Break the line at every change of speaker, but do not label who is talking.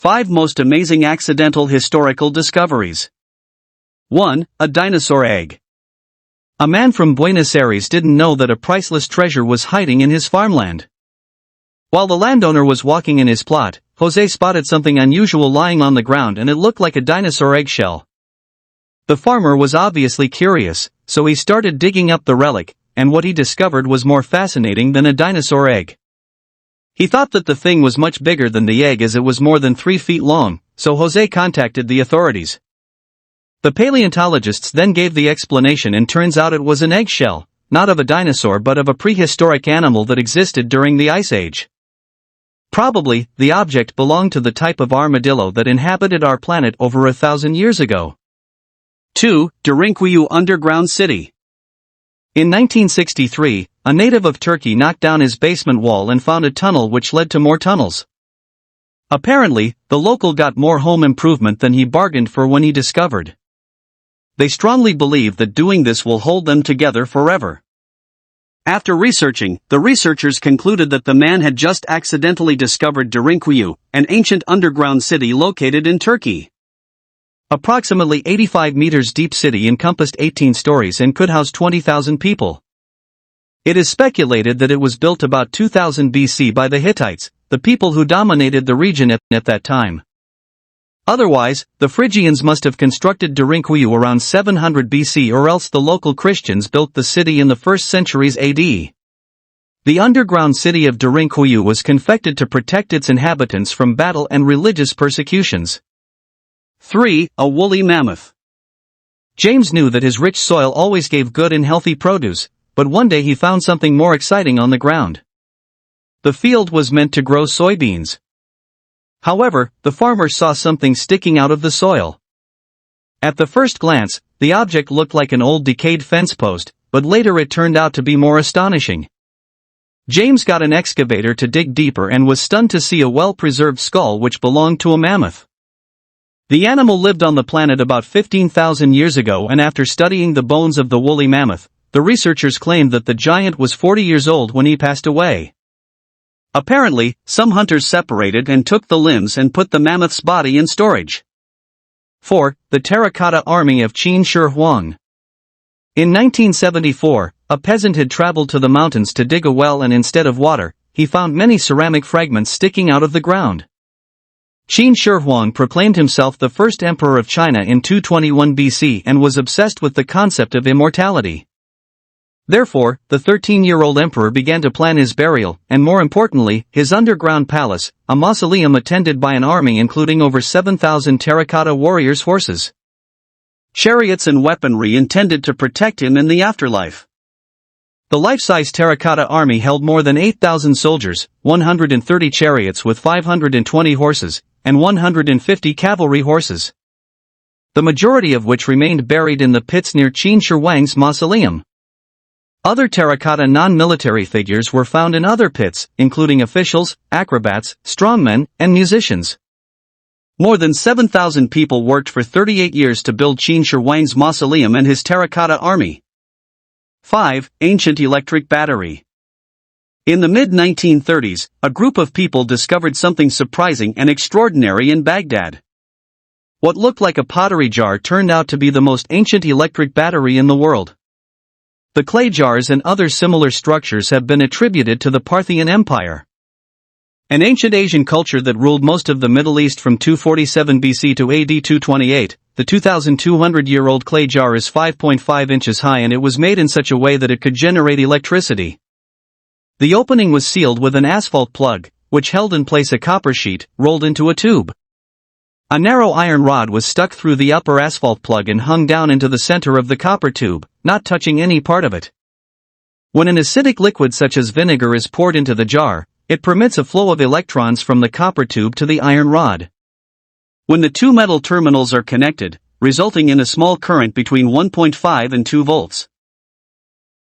5 Most Amazing Accidental Historical Discoveries. 1. A Dinosaur Egg. A man from Buenos Aires didn't know that a priceless treasure was hiding in his farmland. While the landowner was walking in his plot, Jose spotted something unusual lying on the ground, and it looked like a dinosaur eggshell. The farmer was obviously curious, so he started digging up the relic, and what he discovered was more fascinating than a dinosaur egg. He thought that the thing was much bigger than the egg, as it was more than 3 feet long, so Jose contacted the authorities. The paleontologists then gave the explanation, and turns out it was an eggshell, not of a dinosaur but of a prehistoric animal that existed during the Ice Age. Probably, the object belonged to the type of armadillo that inhabited our planet over 1,000 years ago. 2. Duru Underground City. In 1963, a native of Turkey knocked down his basement wall and found a tunnel which led to more tunnels. Apparently, the local got more home improvement than he bargained for when he discovered. They strongly believe that doing this will hold them together forever. After researching, the researchers concluded that the man had just accidentally discovered Duru, an ancient underground city located in Turkey. Approximately 85 meters deep city encompassed 18 stories and could house 20,000 people. It is speculated that it was built about 2000 BC by the Hittites, the people who dominated the region at that time. Otherwise, the Phrygians must have constructed Duru around 700 BC, or else the local Christians built the city in the 1st centuries AD. The underground city of Duru was confected to protect its inhabitants from battle and religious persecutions. 3. A woolly mammoth. James knew that his rich soil always gave good and healthy produce, but one day he found something more exciting on the ground. The field was meant to grow soybeans. However, the farmer saw something sticking out of the soil. At the first glance, the object looked like an old decayed fence post, but later it turned out to be more astonishing. James got an excavator to dig deeper and was stunned to see a well-preserved skull which belonged to a mammoth. The animal lived on the planet about 15,000 years ago, and after studying the bones of the woolly mammoth, the researchers claimed that the giant was 40 years old when he passed away. Apparently, some hunters separated and took the limbs and put the mammoth's body in storage. 4. The Terracotta Army of Qin Shi Huang. In 1974, a peasant had traveled to the mountains to dig a well, and instead of water, he found many ceramic fragments sticking out of the ground. Qin Shi Huang proclaimed himself the first emperor of China in 221 BC and was obsessed with the concept of immortality. Therefore, the 13-year-old emperor began to plan his burial, and more importantly, his underground palace, a mausoleum attended by an army including over 7,000 terracotta warriors' horses, chariots and weaponry intended to protect him in the afterlife. The life-size Terracotta Army held more than 8,000 soldiers, 130 chariots with 520 horses, and 150 cavalry horses, the majority of which remained buried in the pits near Qin Shi Huang's mausoleum. Other terracotta non-military figures were found in other pits, including officials, acrobats, strongmen, and musicians. More than 7,000 people worked for 38 years to build Qin Shi Huang's mausoleum and his terracotta army. 5. Ancient electric battery. In the mid-1930s, a group of people discovered something surprising and extraordinary in Baghdad. What looked like a pottery jar turned out to be the most ancient electric battery in the world. The clay jars and other similar structures have been attributed to the Parthian Empire, an ancient Asian culture that ruled most of the Middle East from 247 BC to AD 228. The 2,200-year-old clay jar is 5.5 inches high, and it was made in such a way that it could generate electricity. The opening was sealed with an asphalt plug, which held in place a copper sheet, rolled into a tube. A narrow iron rod was stuck through the upper asphalt plug and hung down into the center of the copper tube, not touching any part of it. When an acidic liquid such as vinegar is poured into the jar, it permits a flow of electrons from the copper tube to the iron rod. When the two metal terminals are connected, resulting in a small current between 1.5 and 2 volts.